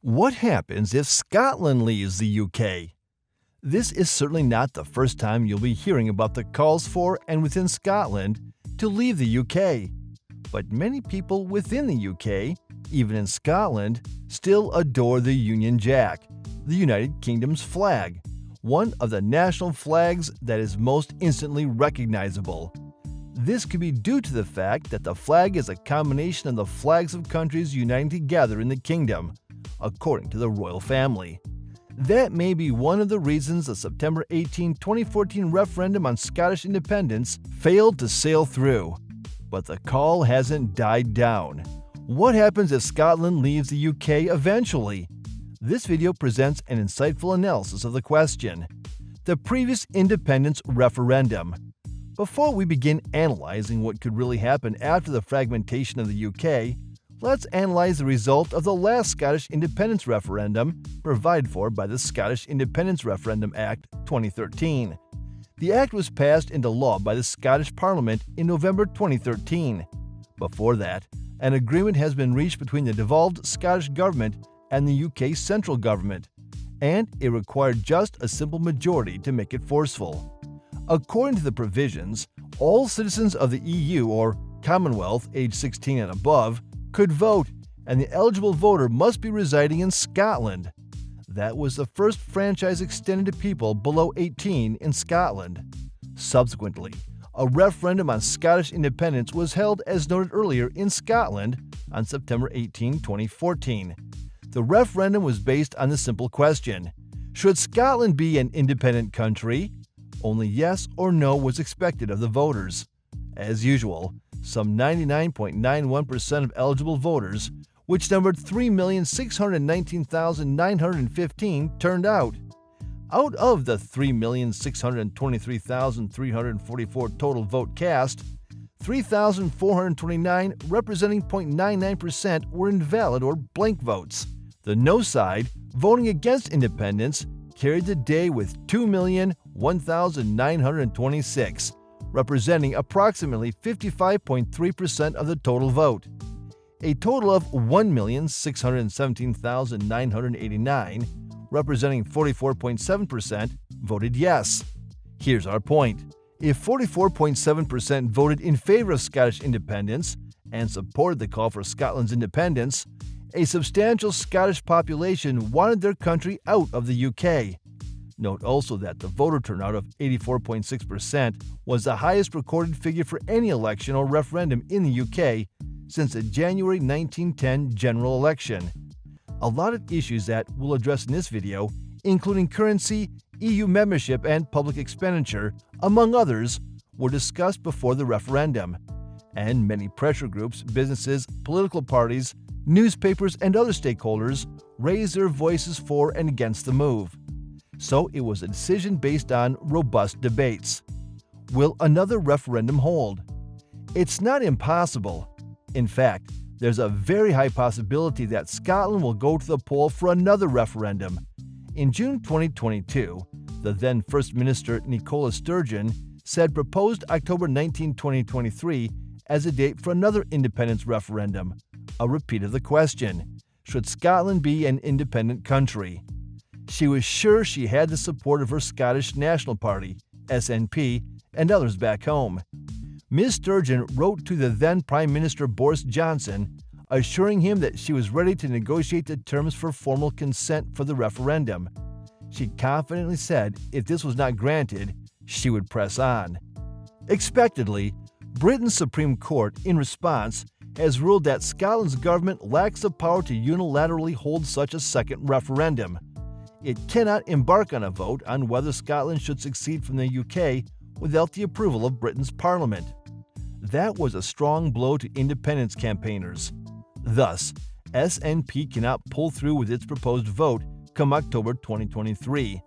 What happens if Scotland leaves the UK? This is certainly not the first time you'll be hearing about the calls for and within Scotland to leave the UK. But many people within the UK, even in Scotland, still adore the Union Jack, the United Kingdom's flag, one of the national flags that is most instantly recognizable. This could be due to the fact that the flag is a combination of the flags of countries uniting together in the kingdom, according to the royal family. That may be one of the reasons the September 18, 2014 referendum on Scottish independence failed to sail through. But the call hasn't died down. What happens if Scotland leaves the UK eventually? This video presents an insightful analysis of the question. The previous independence referendum. Before we begin analyzing what could really happen after the fragmentation of the UK, let's analyze the result of the last Scottish independence referendum provided for by the Scottish Independence Referendum Act 2013. The act was passed into law by the Scottish Parliament in November 2013. Before that, an agreement has been reached between the devolved Scottish Government and the UK central government, and it required just a simple majority to make it forceful. According to the provisions, all citizens of the EU or Commonwealth aged 16 and above could vote, and the eligible voter must be residing in Scotland. That was the first franchise extended to people below 18 in Scotland. Subsequently, a referendum on Scottish independence was held as noted earlier in Scotland on September 18, 2014. The referendum was based on the simple question: should Scotland be an independent country? Only yes or no was expected of the voters. As usual, some 99.91% of eligible voters, which numbered 3,619,915, turned out. Out of the 3,623,344 total vote cast, 3,429, representing 0.99%, were invalid or blank votes. The no side, voting against independence, carried the day with 2,001,926, representing approximately 55.3% of the total vote. A total of 1,617,989, representing 44.7%, voted yes. Here's our point. If 44.7% voted in favor of Scottish independence and supported the call for Scotland's independence, a substantial Scottish population wanted their country out of the UK. Note also that the voter turnout of 84.6% was the highest recorded figure for any election or referendum in the UK since the January 1910 general election. A lot of issues that we'll address in this video, including currency, EU membership, and public expenditure, among others, were discussed before the referendum. And many pressure groups, businesses, political parties, newspapers, and other stakeholders raised their voices for and against the move. So it was a decision based on robust debates. Will another referendum hold? It's not impossible. In fact, there's a very high possibility that Scotland will go to the poll for another referendum. In June 2022, the then First Minister Nicola Sturgeon said proposed October 19, 2023 as a date for another independence referendum, a repeat of the question: should Scotland be an independent country? She was sure she had the support of her Scottish National Party, SNP, and others back home. Ms. Sturgeon wrote to the then Prime Minister Boris Johnson, assuring him that she was ready to negotiate the terms for formal consent for the referendum. She confidently said if this was not granted, she would press on. Expectedly, Britain's Supreme Court, in response, has ruled that Scotland's government lacks the power to unilaterally hold such a second referendum. It cannot embark on a vote on whether Scotland should secede from the UK without the approval of Britain's Parliament. That was a strong blow to independence campaigners. Thus, SNP cannot pull through with its proposed vote come October 2023.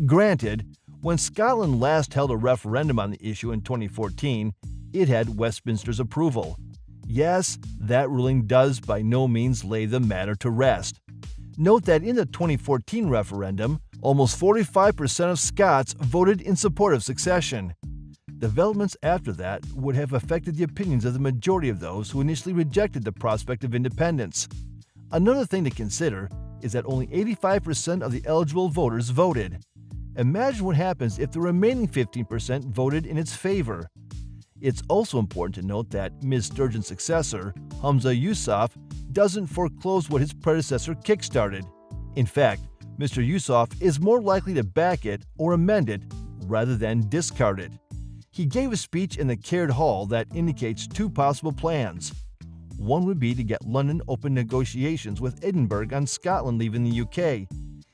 Granted, when Scotland last held a referendum on the issue in 2014, it had Westminster's approval. Yes, that ruling does by no means lay the matter to rest. Note that in the 2014 referendum, almost 45% of Scots voted in support of succession. Developments after that would have affected the opinions of the majority of those who initially rejected the prospect of independence. Another thing to consider is that only 85% of the eligible voters voted. Imagine what happens if the remaining 15% voted in its favor. It's also important to note that Ms. Sturgeon's successor, Hamza Yusuf, doesn't foreclose what his predecessor kickstarted. In fact, Mr. Yusuf is more likely to back it or amend it rather than discard it. He gave a speech in the Caird Hall that indicates two possible plans. One would be to get London open negotiations with Edinburgh on Scotland leaving the UK.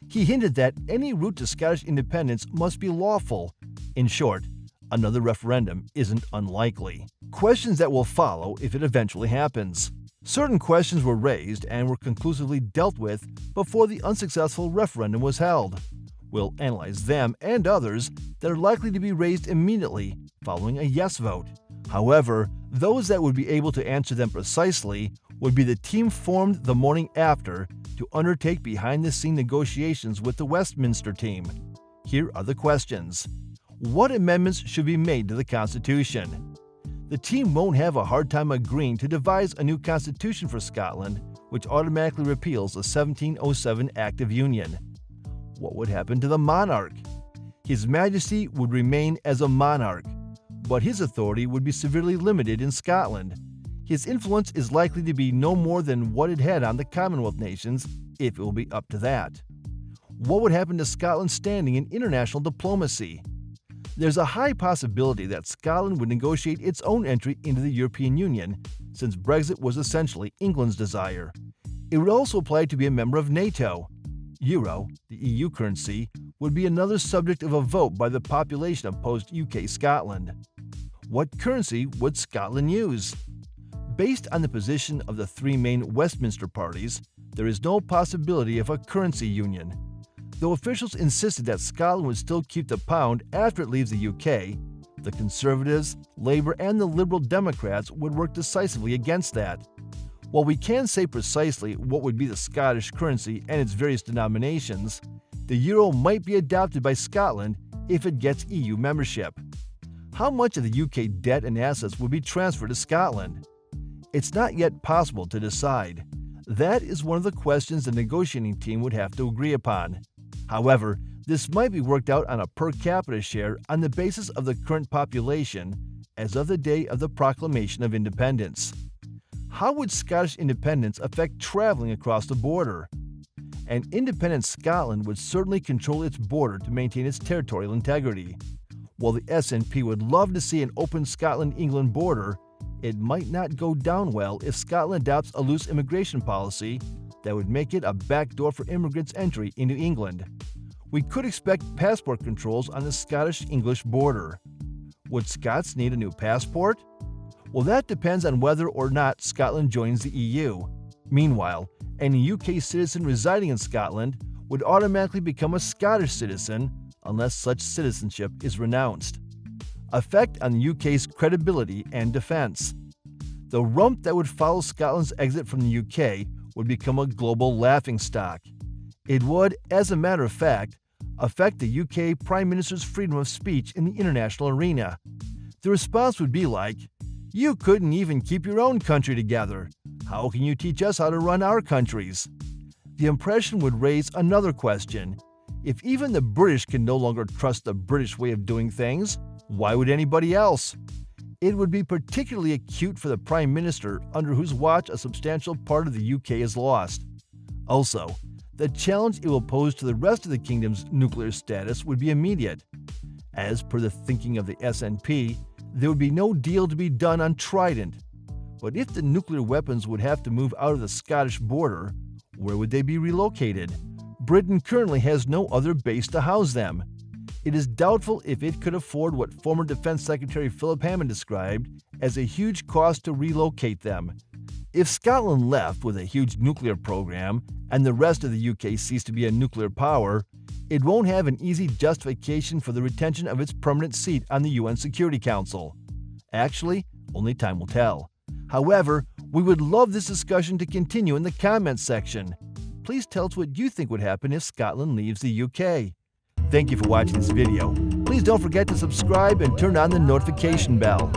He hinted that any route to Scottish independence must be lawful. In short, another referendum isn't unlikely. Questions that will follow if it eventually happens. Certain questions were raised and were conclusively dealt with before the unsuccessful referendum was held. We'll analyze them and others that are likely to be raised immediately following a yes vote. However, those that would be able to answer them precisely would be the team formed the morning after to undertake behind-the-scenes negotiations with the Westminster team. Here are the questions. What amendments should be made to the Constitution? The team won't have a hard time agreeing to devise a new constitution for Scotland, which automatically repeals the 1707 Act of Union. What would happen to the monarch? His Majesty would remain as a monarch, but his authority would be severely limited in Scotland. His influence is likely to be no more than what it had on the Commonwealth nations, if it will be up to that. What would happen to Scotland's standing in international diplomacy? There's a high possibility that Scotland would negotiate its own entry into the European Union, since Brexit was essentially England's desire. It would also apply to be a member of NATO. Euro, the EU currency, would be another subject of a vote by the population of post-UK Scotland. What currency would Scotland use? Based on the position of the three main Westminster parties, there is no possibility of a currency union. Though officials insisted that Scotland would still keep the pound after it leaves the UK, the Conservatives, Labour and the Liberal Democrats would work decisively against that. While we can say precisely what would be the Scottish currency and its various denominations, the euro might be adopted by Scotland if it gets EU membership. How much of the UK debt and assets would be transferred to Scotland? It's not yet possible to decide. That is one of the questions the negotiating team would have to agree upon. However, this might be worked out on a per capita share on the basis of the current population as of the day of the proclamation of independence. How would Scottish independence affect traveling across the border? An independent Scotland would certainly control its border to maintain its territorial integrity. While the SNP would love to see an open Scotland-England border, it might not go down well if Scotland adopts a loose immigration policy that would make it a backdoor for immigrants' entry into England. We could expect passport controls on the Scottish-English border. Would Scots need a new passport? Well, that depends on whether or not Scotland joins the EU. Meanwhile, any UK citizen residing in Scotland would automatically become a Scottish citizen unless such citizenship is renounced. Effect on the UK's credibility and defense. The rump that would follow Scotland's exit from the UK would become a global laughingstock. It would, as a matter of fact, affect the UK Prime Minister's freedom of speech in the international arena. The response would be like, "You couldn't even keep your own country together. How can you teach us how to run our countries?" The impression would raise another question. If even the British can no longer trust the British way of doing things, why would anybody else? It would be particularly acute for the Prime Minister under whose watch a substantial part of the UK is lost. Also, the challenge it will pose to the rest of the kingdom's nuclear status would be immediate. As per the thinking of the SNP, there would be no deal to be done on Trident. But if the nuclear weapons would have to move out of the Scottish border, where would they be relocated? Britain currently has no other base to house them. It is doubtful if it could afford what former Defense Secretary Philip Hammond described as a huge cost to relocate them. If Scotland left with a huge nuclear program and the rest of the UK ceased to be a nuclear power, it won't have an easy justification for the retention of its permanent seat on the UN Security Council. Actually, only time will tell. However, we would love this discussion to continue in the comments section. Please tell us what you think would happen if Scotland leaves the UK. Thank you for watching this video. Please don't forget to subscribe and turn on the notification bell.